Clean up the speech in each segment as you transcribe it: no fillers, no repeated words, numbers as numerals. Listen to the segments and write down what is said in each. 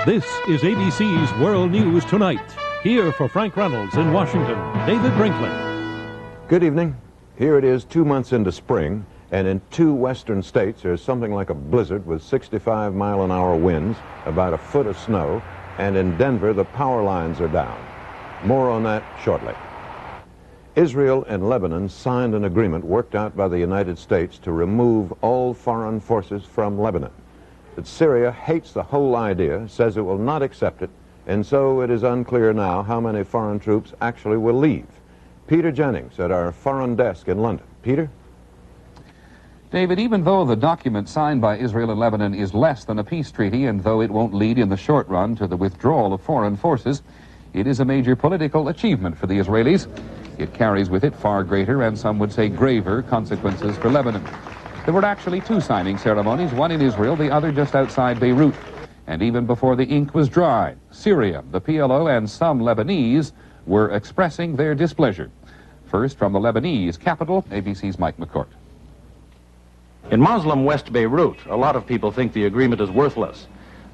This is ABC's World News Tonight. Here for Frank Reynolds in Washington, David Brinkley. Good evening. Here it is 2 months into spring, and in 2 western states there's something like a blizzard with 65-mile-an-hour winds, about a foot of snow, and in Denver the power lines are down. More on that shortly. Israel and Lebanon signed an agreement worked out by the United States to remove all foreign forces from Lebanon. But Syria hates the whole idea, says it will not accept it, and so it is unclear now how many foreign troops actually will leave. Peter Jennings at our foreign desk in London. Peter? David, even though the document signed by Israel and Lebanon is less than a peace treaty, and though it won't lead in the short run to the withdrawal of foreign forces, it is a major political achievement for the Israelis. It carries with it far greater, and some would say graver, consequences for Lebanon. There were actually 2 signing ceremonies, one in Israel, the other just outside Beirut. And even before the ink was dry, Syria, the PLO, and some Lebanese were expressing their displeasure. First, from the Lebanese capital, ABC's Mike McCourt. In Muslim West Beirut, a lot of people think the agreement is worthless.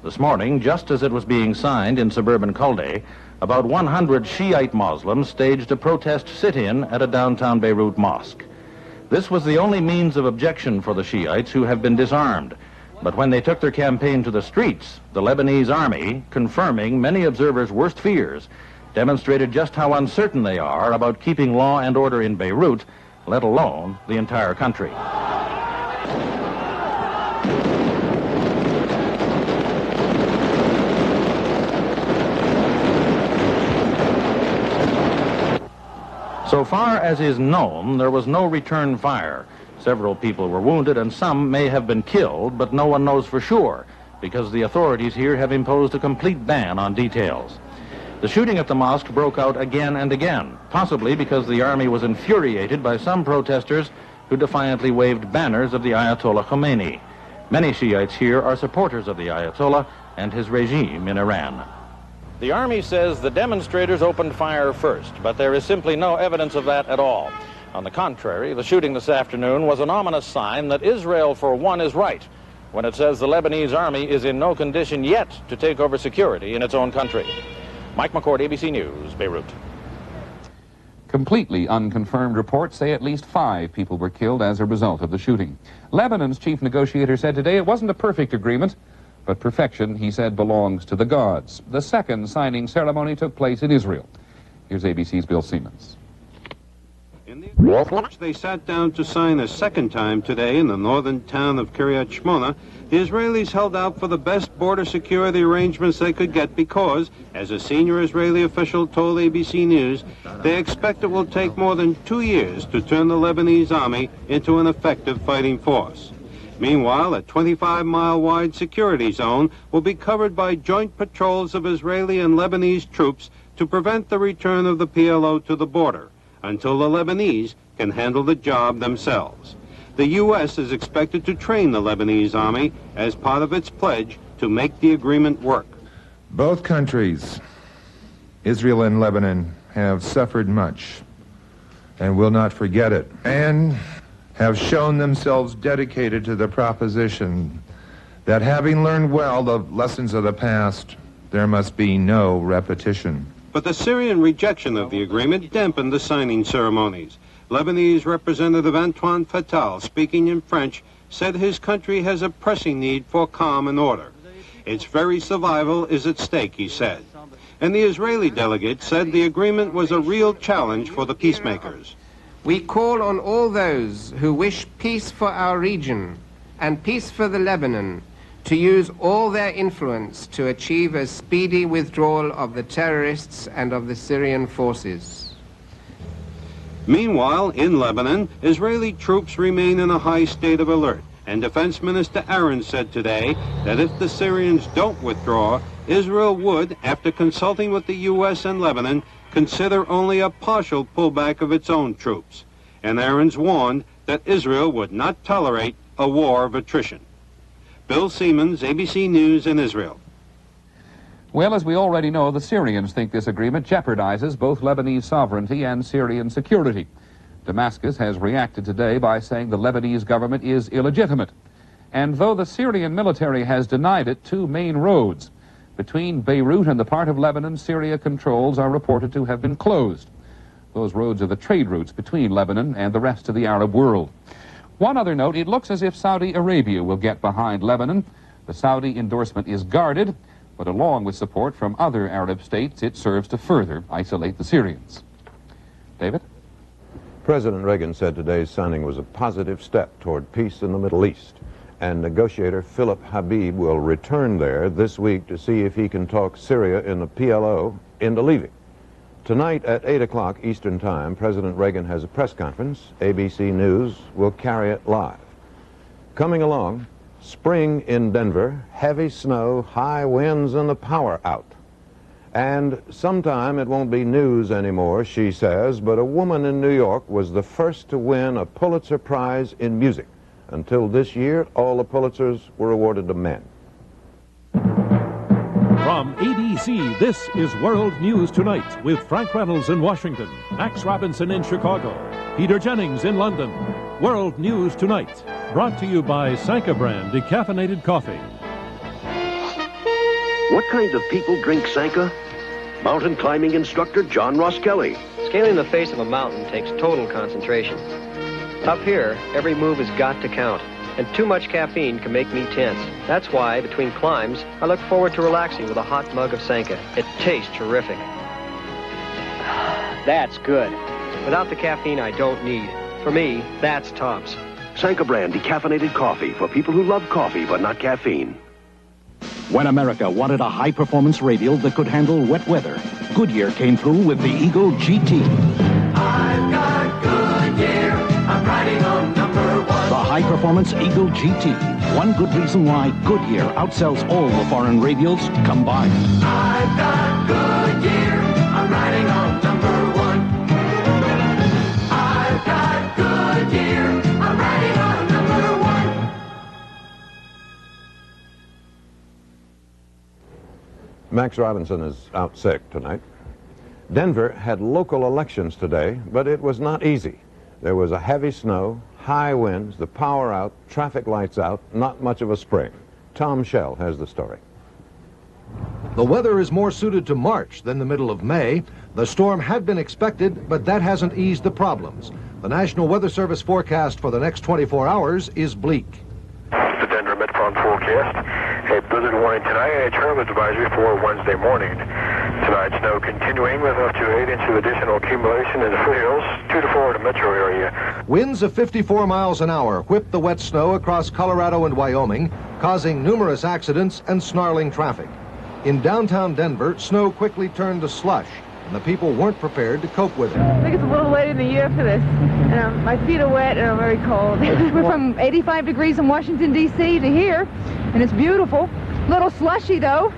This morning, just as it was being signed in suburban Kalde, about 100 Shiite Muslims staged a protest sit-in at a downtown Beirut mosque. This was the only means of objection for the Shiites, who have been disarmed. But when they took their campaign to the streets, the Lebanese army, confirming many observers' worst fears, demonstrated just how uncertain they are about keeping law and order in Beirut, let alone the entire country. So far as is known, there was no return fire. Several people were wounded and some may have been killed, but no one knows for sure because the authorities here have imposed a complete ban on details. The shooting at the mosque broke out again and again, possibly because the army was infuriated by some protesters who defiantly waved banners of the Ayatollah Khomeini. Many Shiites here are supporters of the Ayatollah and his regime in Iran. The army says the demonstrators opened fire first, but there is simply no evidence of that at all. On the contrary, the shooting this afternoon was an ominous sign that Israel, for one, is right when it says the Lebanese army is in no condition yet to take over security in its own country. Mike McCourt, ABC News, Beirut. Completely unconfirmed reports say at least 5 people were killed as a result of the shooting. Lebanon's chief negotiator said today it wasn't a perfect agreement, but perfection, he said, belongs to the gods. The second signing ceremony took place in Israel. Here's ABC's Bill Siemens. In the agreement, they sat down to sign a second time today in the northern town of Kiryat Shmona. The Israelis held out for the best border security arrangements they could get because, as a senior Israeli official told ABC News, they expect it will take more than 2 years to turn the Lebanese army into an effective fighting force. Meanwhile, a 25-mile-wide security zone will be covered by joint patrols of Israeli and Lebanese troops to prevent the return of the PLO to the border until the Lebanese can handle the job themselves. The U.S. is expected to train the Lebanese army as part of its pledge to make the agreement work. Both countries, Israel and Lebanon, have suffered much and will not forget it, and have shown themselves dedicated to the proposition that having learned well the lessons of the past, there must be no repetition. But the Syrian rejection of the agreement dampened the signing ceremonies. Lebanese Representative Antoine Fatal, speaking in French, said his country has a pressing need for calm and order. Its very survival is at stake, he said. And the Israeli delegate said the agreement was a real challenge for the peacemakers. We call on all those who wish peace for our region and peace for the Lebanon to use all their influence to achieve a speedy withdrawal of the terrorists and of the Syrian forces. Meanwhile, in Lebanon, Israeli troops remain in a high state of alert, and Defense Minister Aaron said today that if the Syrians don't withdraw, Israel would, after consulting with the U.S. and Lebanon, consider only a partial pullback of its own troops. And Aaron's warned that Israel would not tolerate a war of attrition. Bill Siemens, ABC News in Israel. Well, as we already know, the Syrians think this agreement jeopardizes both Lebanese sovereignty and Syrian security. Damascus has reacted today by saying the Lebanese government is illegitimate. And though the Syrian military has denied it, 2 main roads between Beirut and the part of Lebanon Syria controls are reported to have been closed. Those roads are the trade routes between Lebanon and the rest of the Arab world. One other note, it looks as if Saudi Arabia will get behind Lebanon. The Saudi endorsement is guarded, but along with support from other Arab states, it serves to further isolate the Syrians. David? President Reagan said today's signing was a positive step toward peace in the Middle East, and negotiator Philip Habib will return there this week to see if he can talk Syria and the PLO into leaving. Tonight at 8 o'clock Eastern Time, President Reagan has a press conference. ABC News will carry it live. Coming along, spring in Denver, heavy snow, high winds, and the power out. And sometime it won't be news anymore, she says, but a woman in New York was the first to win a Pulitzer Prize in music. Until this year, all the Pulitzers were awarded to men. From ABC, this is World News Tonight with Frank Reynolds in Washington, Max Robinson in Chicago, Peter Jennings in London. World News Tonight, brought to you by Sanka brand decaffeinated coffee. What kind of people drink Sanka? Mountain climbing instructor John Ross Kelly. Scaling the face of a mountain takes total concentration. Up here, every move has got to count, and too much caffeine can make me tense. That's why, between climbs, I look forward to relaxing with a hot mug of Sanka. It tastes terrific. That's good. Without the caffeine I don't need. For me, that's tops. Sanka brand decaffeinated coffee for people who love coffee but not caffeine. When America wanted a high-performance radial that could handle wet weather, Goodyear came through with the Eagle GT. I've got Goodyear. I'm riding on number one. The high-performance Eagle GT. One good reason why Goodyear outsells all the foreign radials combined. I've got Goodyear. I'm riding on number one. I've got Goodyear. I'm riding on number one. Max Robinson is out sick tonight. Denver had local elections today, but it was not easy. There was a heavy snow, high winds, the power out, traffic lights out, not much of a spring. Tom Shell has the story. The weather is more suited to March than the middle of May. The storm had been expected, but that hasn't eased the problems. The National Weather Service forecast for the next 24 hours is bleak. The Denver Metron forecast. A blizzard warning tonight and a turbulence advisory for Wednesday morning. Tonight, snow continuing with up to 8 inches of additional accumulation in the foothills, 2 to 4 in the metro area. Winds of 54 miles an hour whipped the wet snow across Colorado and Wyoming, causing numerous accidents and snarling traffic. In downtown Denver, snow quickly turned to slush, and the people weren't prepared to cope with it. I think it's a little late in the year for this. And my feet are wet and I'm very cold. We're from 85 degrees in Washington, D.C. to here, and it's beautiful. Little slushy, though.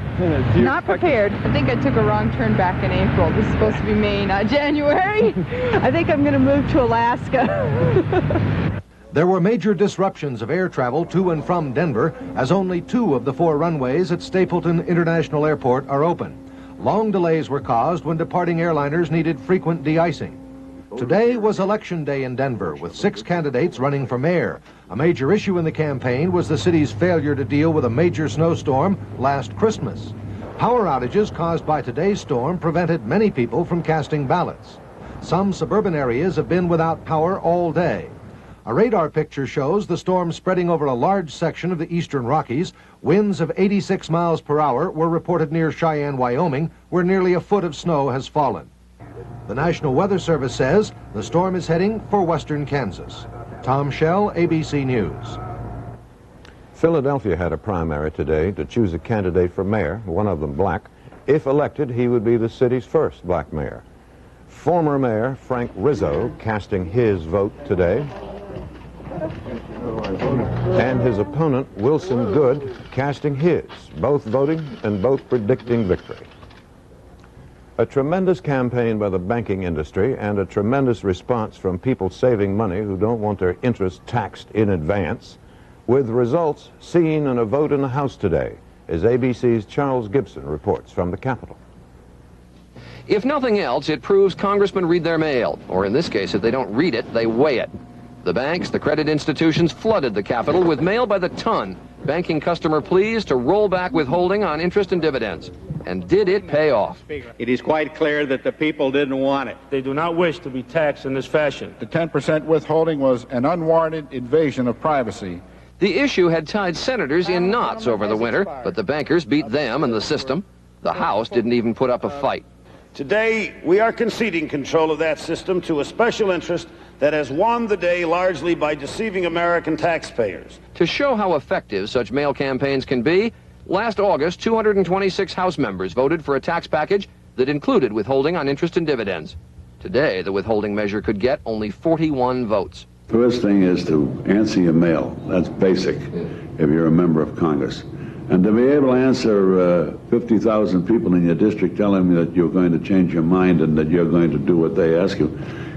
Not prepared. I think I took a wrong turn back in April. This is supposed to be May, not January. I think I'm going to move to Alaska. There were major disruptions of air travel to and from Denver, as only 2 of the 4 runways at Stapleton International Airport are open. Long delays were caused when departing airliners needed frequent de-icing. Today was Election Day in Denver, with 6 candidates running for mayor. A major issue in the campaign was the city's failure to deal with a major snowstorm last Christmas. Power outages caused by today's storm prevented many people from casting ballots. Some suburban areas have been without power all day. A radar picture shows the storm spreading over a large section of the eastern Rockies. Winds of 86 miles per hour were reported near Cheyenne, Wyoming, where nearly a foot of snow has fallen. The National Weather Service says the storm is heading for western Kansas. Tom Shell, ABC News. Philadelphia had a primary today to choose a candidate for mayor, one of them black. If elected, he would be the city's first black mayor. Former Mayor Frank Rizzo casting his vote today. And his opponent, Wilson Good, casting his, both voting and both predicting victory. A tremendous campaign by the banking industry and a tremendous response from people saving money who don't want their interest taxed in advance, with results seen in a vote in the House today, as ABC's Charles Gibson reports from the Capitol. If nothing else, it proves congressmen read their mail, or in this case, if they don't read it, they weigh it. The banks, the credit institutions flooded the Capitol with mail by the ton, banking customer pleas to roll back withholding on interest and dividends. And did it pay off? It is quite clear that the people didn't want it. They do not wish to be taxed in this fashion. The 10% withholding was an unwarranted invasion of privacy. The issue had tied senators in knots over the winter, but the bankers beat them and the system. The House didn't even put up a fight. Today, we are conceding control of that system to a special interest that has won the day largely by deceiving American taxpayers. To show how effective such mail campaigns can be, last August, 226 House members voted for a tax package that included withholding on interest and dividends. Today, the withholding measure could get only 41 votes. First thing is to answer your mail. That's basic if you're a member of Congress. And to be able to answer 50,000 people in your district telling me that you're going to change your mind and that you're going to do what they ask you,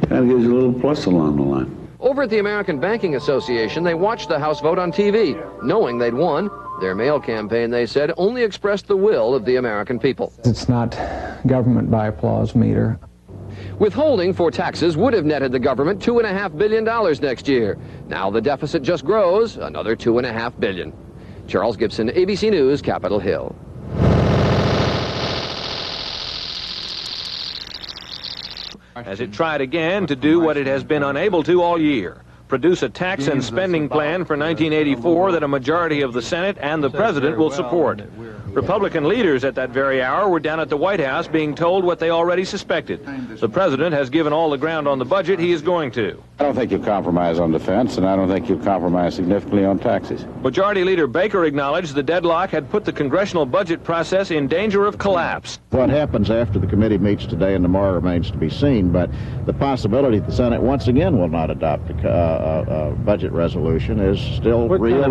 kind of gives you a little plus along the line. Over at the American Banking Association, they watched the House vote on TV. Knowing they'd won, their mail campaign, they said, only expressed the will of the American people. It's not government by applause meter. Withholding for taxes would have netted the government $2.5 billion next year. Now the deficit just grows, another $2.5 billion. Charles Gibson, ABC News, Capitol Hill. As it tried again to do what it has been unable to all year, produce a tax and spending plan for 1984 that a majority of the Senate and the President will support. Republican leaders at that very hour were down at the White House being told what they already suspected. The President has given all the ground on the budget he is going to. I don't think you compromise on defense, and I don't think you compromise significantly on taxes. Majority Leader Baker acknowledged the deadlock had put the congressional budget process in danger of collapse. What happens after the committee meets today and tomorrow remains to be seen, but the possibility that the Senate once again will not adopt a budget resolution is still real.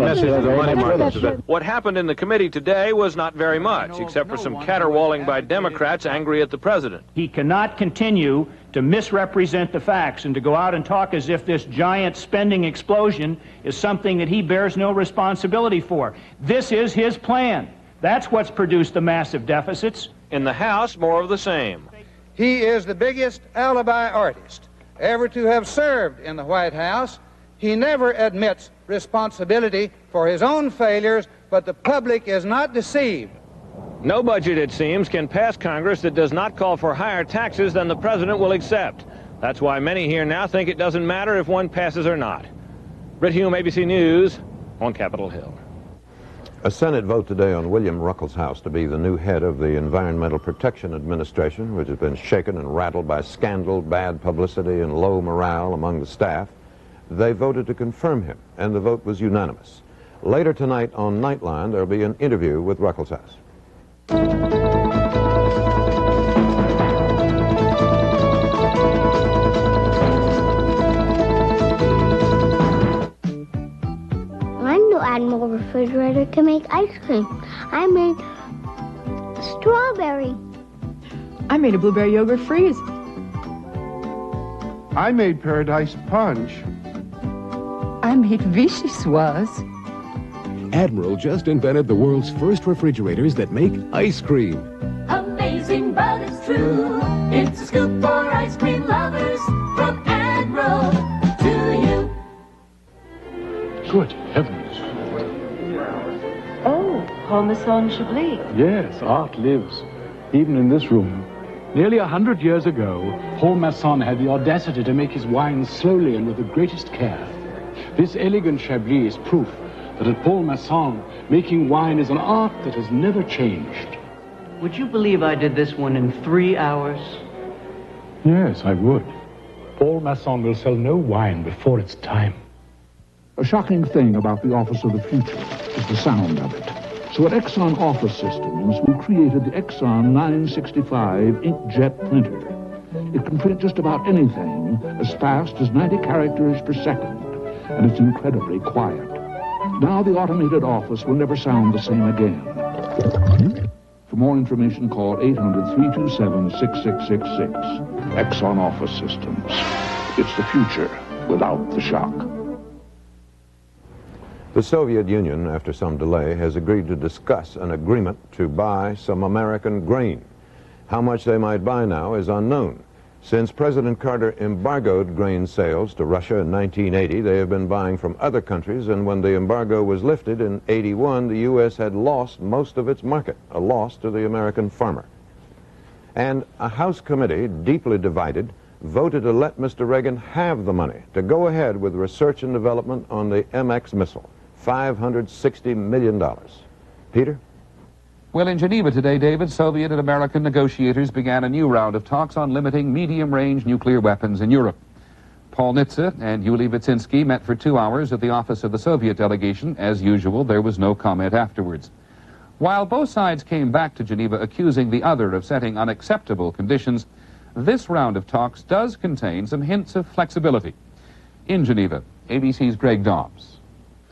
What happened in the committee today was not very much, except for some caterwauling by Democrats angry at the President. He cannot continue to misrepresent the facts and to go out and talk as if this giant spending explosion is something that he bears no responsibility for. This is his plan. That's what's produced the massive deficits. In the House, more of the same. He is the biggest alibi artist ever to have served in the White House. He never admits responsibility for his own failures, but the public is not deceived. No budget, it seems, can pass Congress that does not call for higher taxes than the President will accept. That's why many here now think it doesn't matter if one passes or not. Britt Hume, ABC News, on Capitol Hill. A Senate vote today on William Ruckelshaus to be the new head of the Environmental Protection Administration, which has been shaken and rattled by scandal, bad publicity, and low morale among the staff. They voted to confirm him, and the vote was unanimous. Later tonight on Nightline, there'll be an interview with Ruckelshaus. I know add more refrigerator to make ice cream. I made strawberry. I made a blueberry yogurt freeze. I made Paradise Punch. I made Vichyssoise. Admiral just invented the world's first refrigerators that make ice cream. Amazing, but it's true. It's a scoop for ice cream lovers from Admiral to you. Good heavens. Oh, Parmesan Chablis. Yes, art lives, even in this room. Nearly 100 years ago, Paul Masson had the audacity to make his wines slowly and with the greatest care. This elegant Chablis is proof that at Paul Masson, making wine is an art that has never changed. Would you believe I did this one in 3 hours? Yes, I would. Paul Masson will sell no wine before its time. A shocking thing about the Office of the Future is the sound of it. So at Exxon Office Systems, we created the Exxon 965 inkjet printer. It can print just about anything as fast as 90 characters per second, and it's incredibly quiet. Now the automated office will never sound the same again. For more information, call 800-327-6666. Exxon Office Systems. It's the future without the shock. The Soviet Union, after some delay, has agreed to discuss an agreement to buy some American grain. How much they might buy now is unknown. Since President Carter embargoed grain sales to Russia in 1980, they have been buying from other countries, and when the embargo was lifted in 81, the U.S. had lost most of its market, a loss to the American farmer. And a House committee, deeply divided, voted to let Mr. Reagan have the money to go ahead with research and development on the MX missile, $560 million. Peter? Well, in Geneva today, David, Soviet and American negotiators began a new round of talks on limiting medium-range nuclear weapons in Europe. Paul Nitze and Yuli Vitsinski met for 2 hours at the office of the Soviet delegation. As usual, there was no comment afterwards. While both sides came back to Geneva accusing the other of setting unacceptable conditions, this round of talks does contain some hints of flexibility. In Geneva, ABC's Greg Dobbs.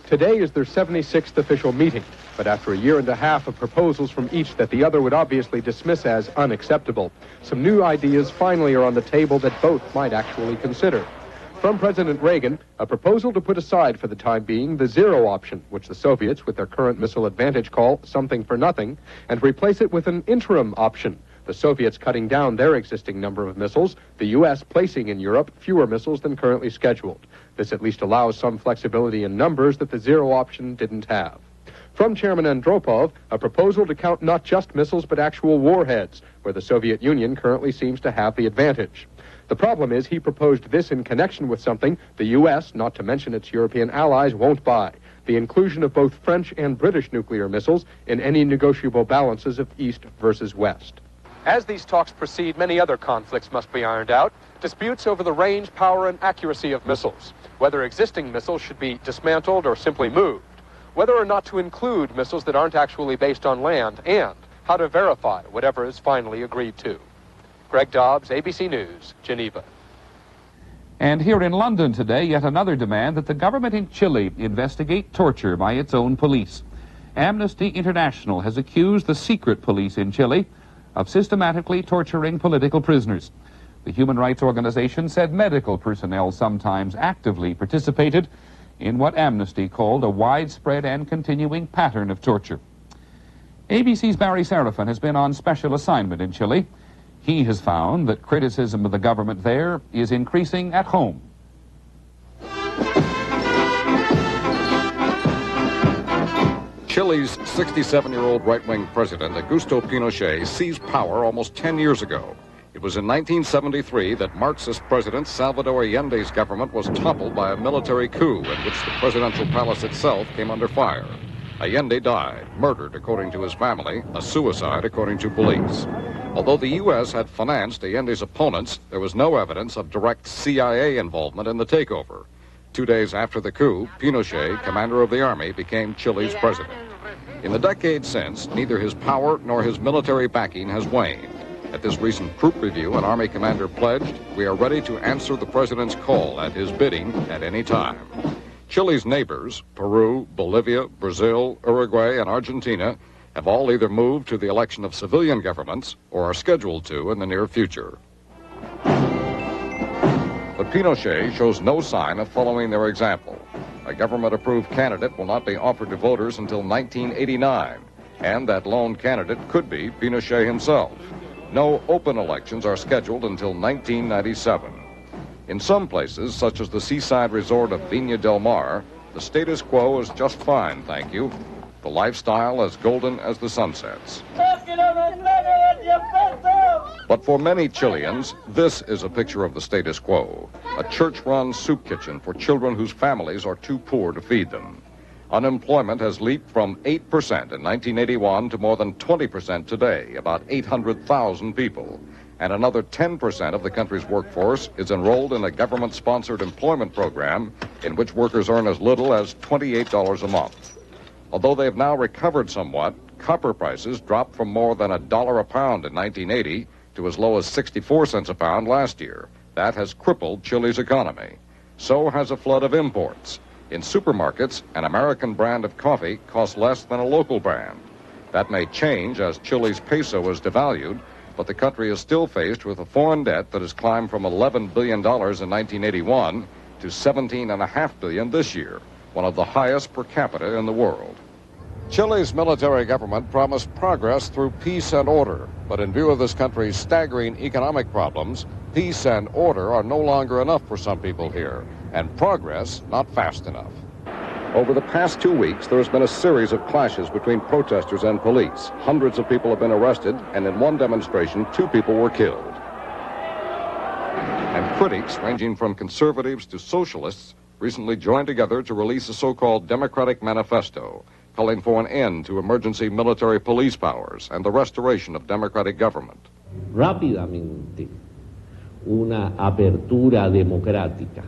Today is their 76th official meeting, but after a year and a half of proposals from each that the other would obviously dismiss as unacceptable, some new ideas finally are on the table that both might actually consider. From President Reagan, a proposal to put aside for the time being the zero option, which the Soviets, with their current missile advantage, call something for nothing, and replace it with an interim option, the Soviets cutting down their existing number of missiles, the U.S. placing in Europe fewer missiles than currently scheduled. This at least allows some flexibility in numbers that the zero option didn't have. From Chairman Andropov, a proposal to count not just missiles but actual warheads, where the Soviet Union currently seems to have the advantage. The problem is he proposed this in connection with something the U.S., not to mention its European allies, won't buy: the inclusion of both French and British nuclear missiles in any negotiable balances of East versus West. As these talks proceed, many other conflicts must be ironed out. Disputes over the range, power, and accuracy of missiles. Whether existing missiles should be dismantled or simply moved. Whether or not to include missiles that aren't actually based on land. And how to verify whatever is finally agreed to. Greg Dobbs, ABC News, Geneva. And here in London today, yet another demand that the government in Chile investigate torture by its own police. Amnesty International has accused the secret police in Chile of systematically torturing political prisoners. The human rights organization said medical personnel sometimes actively participated in what Amnesty called a widespread and continuing pattern of torture. ABC's Barry Serafin has been on special assignment in Chile. He has found that criticism of the government there is increasing at home. Chile's 67-year-old right-wing president, Augusto Pinochet, seized power almost 10 years ago. It was in 1973 that Marxist President Salvador Allende's government was toppled by a military coup in which the presidential palace itself came under fire. Allende died, murdered according to his family, a suicide according to police. Although the U.S. had financed Allende's opponents, there was no evidence of direct CIA involvement in the takeover. 2 days after the coup, Pinochet, commander of the army, became Chile's president. In the decade since, neither his power nor his military backing has waned. At this recent troop review, an army commander pledged, "We are ready to answer the president's call at his bidding at any time." Chile's neighbors, Peru, Bolivia, Brazil, Uruguay, and Argentina, have all either moved to the election of civilian governments or are scheduled to in the near future. But Pinochet shows no sign of following their example. A government-approved candidate will not be offered to voters until 1989, and that lone candidate could be Pinochet himself. No open elections are scheduled until 1997. In some places, such as the seaside resort of Viña del Mar, the status quo is just fine, thank you. The lifestyle as golden as the sunsets. But for many Chileans, this is a picture of the status quo. A church-run soup kitchen for children whose families are too poor to feed them. Unemployment has leaped from 8% in 1981 to more than 20% today, about 800,000 people. And another 10% of the country's workforce is enrolled in a government-sponsored employment program in which workers earn as little as $28 a month. Although they have now recovered somewhat, copper prices dropped from more than $1 a pound in 1980 to as low as 64 cents a pound last year. That has crippled Chile's economy. So has a flood of imports. In supermarkets, an American brand of coffee costs less than a local brand. That may change as Chile's peso is devalued, but the country is still faced with a foreign debt that has climbed from $11 billion in 1981 to $17.5 billion this year, one of the highest per capita in the world. Chile's military government promised progress through peace and order, but in view of this country's staggering economic problems, Peace and order are no longer enough for some people here, and progress not fast enough. Over the past 2 weeks, there has been a series of clashes between protesters and police. Hundreds of people have been arrested, and in one demonstration, 2 people were killed. And critics, ranging from conservatives to socialists, recently joined together to release a so-called Democratic Manifesto, calling for an end to emergency military police powers and the restoration of democratic government. Rápidamente, una apertura democrática.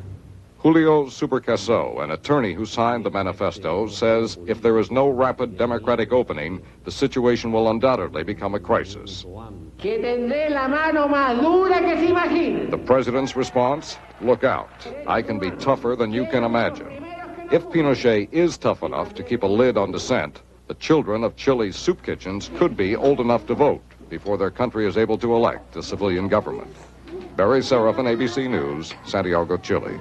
Julio Supercaso, an attorney who signed the manifesto, says if there is no rapid democratic opening, the situation will undoubtedly become a crisis. The president's response? Look out. I can be tougher than you can imagine. If Pinochet is tough enough to keep a lid on dissent, the children of Chile's soup kitchens could be old enough to vote before their country is able to elect a civilian government. Barry Seraphin, ABC News, Santiago, Chile.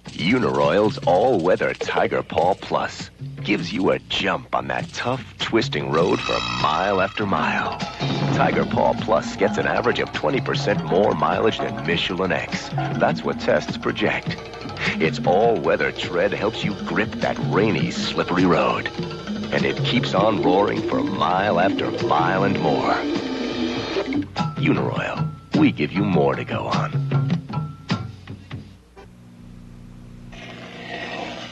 Uniroyal's all-weather Tiger Paw Plus gives you a jump on that tough, twisting road for mile after mile. Tiger Paw Plus gets an average of 20% more mileage than Michelin X. That's what tests project. Its all-weather tread helps you grip that rainy, slippery road. And it keeps on roaring for mile after mile and more. Uniroyal, we give you more to go on.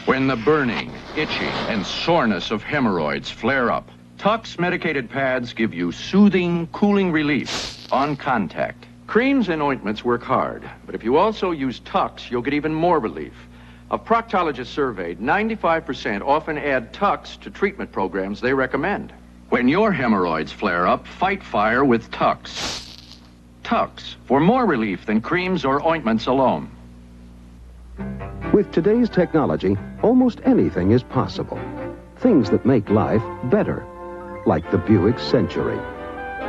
When the burning, itching, and soreness of hemorrhoids flare up, Tux medicated pads give you soothing, cooling relief on contact. Creams and ointments work hard, but if you also use Tux, you'll get even more relief. Of proctologists surveyed, 95% often add Tux to treatment programs they recommend. When your hemorrhoids flare up, fight fire with Tux. Tux, for more relief than creams or ointments alone. With today's technology, almost anything is possible. Things that make life better, like the Buick Century.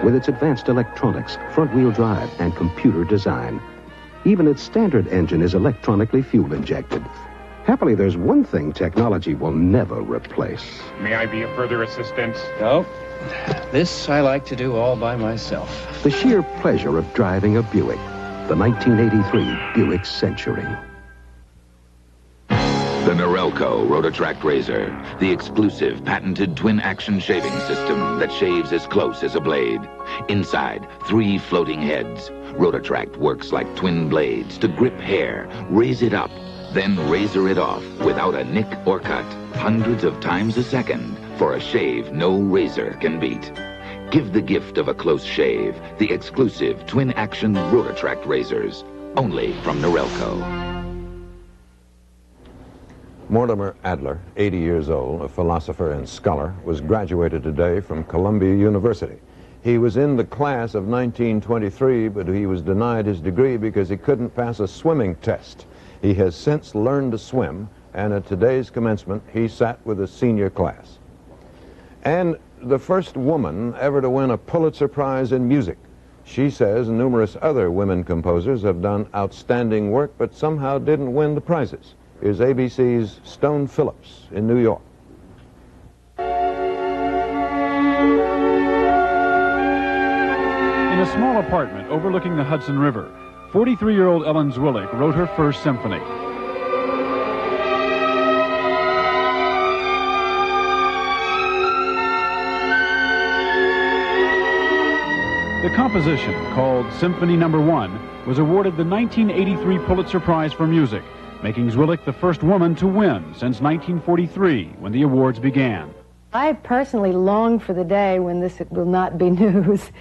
With its advanced electronics, front-wheel drive, and computer design. Even its standard engine is electronically fuel-injected. Happily, there's one thing technology will never replace. May I be of further assistance? No. This I like to do all by myself. The sheer pleasure of driving a Buick. The 1983 Buick Century. The Norelco Rotatract Razor, the exclusive patented twin-action shaving system that shaves as close as a blade. Inside, 3 floating heads. Rotatract works like twin blades to grip hair, raise it up, then razor it off without a nick or cut. Hundreds of times a second for a shave no razor can beat. Give the gift of a close shave, the exclusive twin-action Rotatract razors, only from Norelco. Mortimer Adler, 80 years old, a philosopher and scholar, was graduated today from Columbia University. He was in the class of 1923, but he was denied his degree because he couldn't pass a swimming test. He has since learned to swim, and at today's commencement, he sat with a senior class. And the first woman ever to win a Pulitzer Prize in music. She says numerous other women composers have done outstanding work, but somehow didn't win the prizes. Is ABC's Stone Phillips in New York. In a small apartment overlooking the Hudson River, 43-year-old Ellen Zwillick wrote her first symphony. The composition, called Symphony No. 1, was awarded the 1983 Pulitzer Prize for Music, making Zwillick the first woman to win since 1943, when the awards began. I personally long for the day when this will not be news,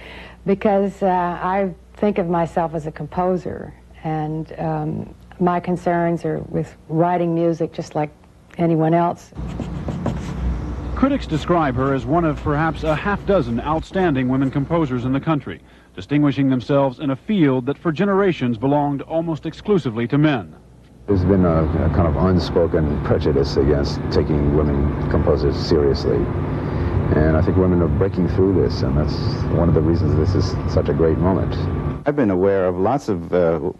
because I think of myself as a composer, and my concerns are with writing music just like anyone else. Critics describe her as one of perhaps a half-dozen outstanding women composers in the country, distinguishing themselves in a field that for generations belonged almost exclusively to men. There's been a kind of unspoken prejudice against taking women composers seriously. And I think women are breaking through this, and that's one of the reasons this is such a great moment. I've been aware of lots of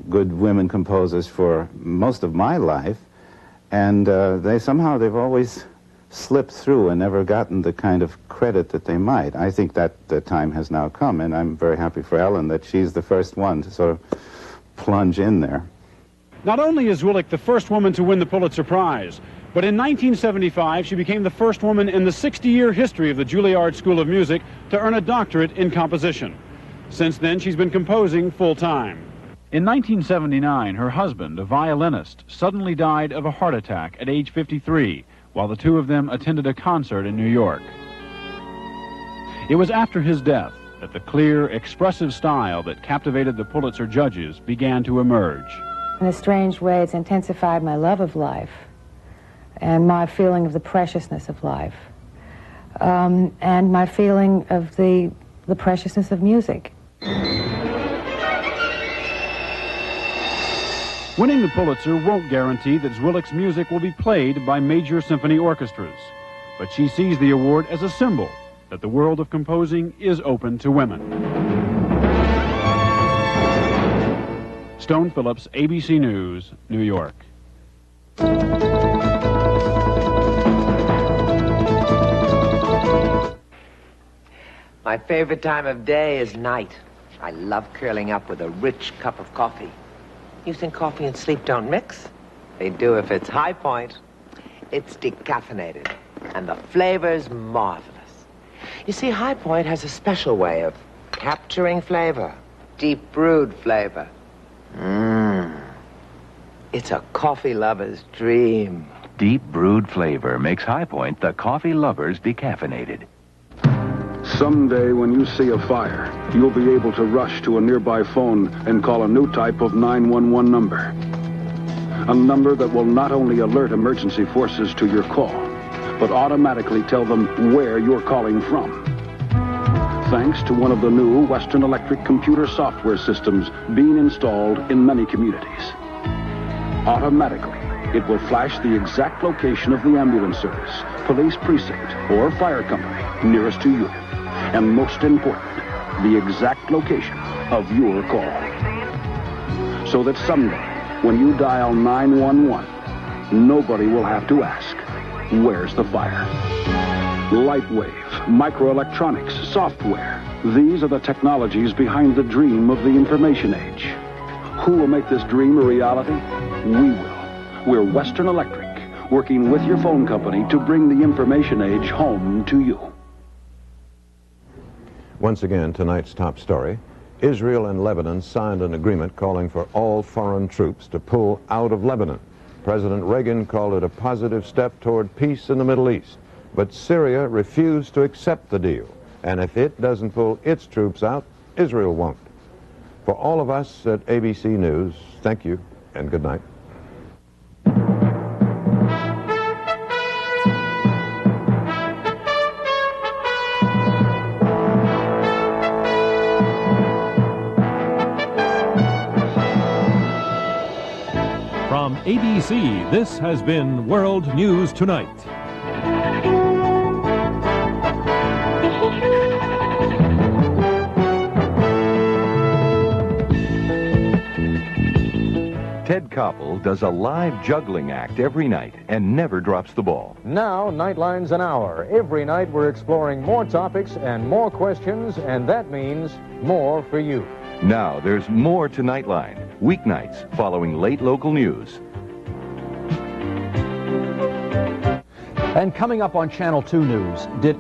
good women composers for most of my life, and they've always slipped through and never gotten the kind of credit that they might. I think that the time has now come, and I'm very happy for Ellen that she's the first one to sort of plunge in there. Not only is Zwillich the first woman to win the Pulitzer Prize, but in 1975 she became the first woman in the 60-year history of the Juilliard School of Music to earn a doctorate in composition. Since then, she's been composing full-time. In 1979, her husband, a violinist, suddenly died of a heart attack at age 53, while the two of them attended a concert in New York. It was after his death that the clear, expressive style that captivated the Pulitzer judges began to emerge. In a strange way, it's intensified my love of life and my feeling of the preciousness of life, and my feeling of the preciousness of music. Winning the Pulitzer won't guarantee that Zwillich's music will be played by major symphony orchestras, but she sees the award as a symbol that the world of composing is open to women. Stone Phillips, ABC News, New York. My favorite time of day is night. I love curling up with a rich cup of coffee. You think coffee and sleep don't mix? They do if it's High Point. It's decaffeinated, and the flavor's marvelous. You see, High Point has a special way of capturing flavor, deep brewed flavor. It's a coffee lover's dream. Deep brewed flavor makes High Point the coffee lover's decaffeinated. Someday when you see a fire, you'll be able to rush to a nearby phone and call a new type of 911 number. A number that will not only alert emergency forces to your call, but automatically tell them where you're calling from. Thanks to one of the new Western Electric computer software systems being installed in many communities. Automatically, it will flash the exact location of the ambulance service, police precinct, or fire company nearest to you. And most important, the exact location of your call. So that someday, when you dial 911, nobody will have to ask, where's the fire? Lightwave, microelectronics, software. These are the technologies behind the dream of the information age. Who will make this dream a reality? We will. We're Western Electric, working with your phone company to bring the information age home to you. Once again, tonight's top story. Israel and Lebanon signed an agreement calling for all foreign troops to pull out of Lebanon. President Reagan called it a positive step toward peace in the Middle East. But Syria refused to accept the deal. And if it doesn't pull its troops out, Israel won't. For all of us at ABC News, thank you and good night. From ABC, this has been World News Tonight. Ted Koppel does a live juggling act every night and never drops the ball. Now, Nightline's an hour. Every night we're exploring more topics and more questions, and that means more for you. Now there's more to Nightline, weeknights following late local news. And coming up on Channel 2 News, did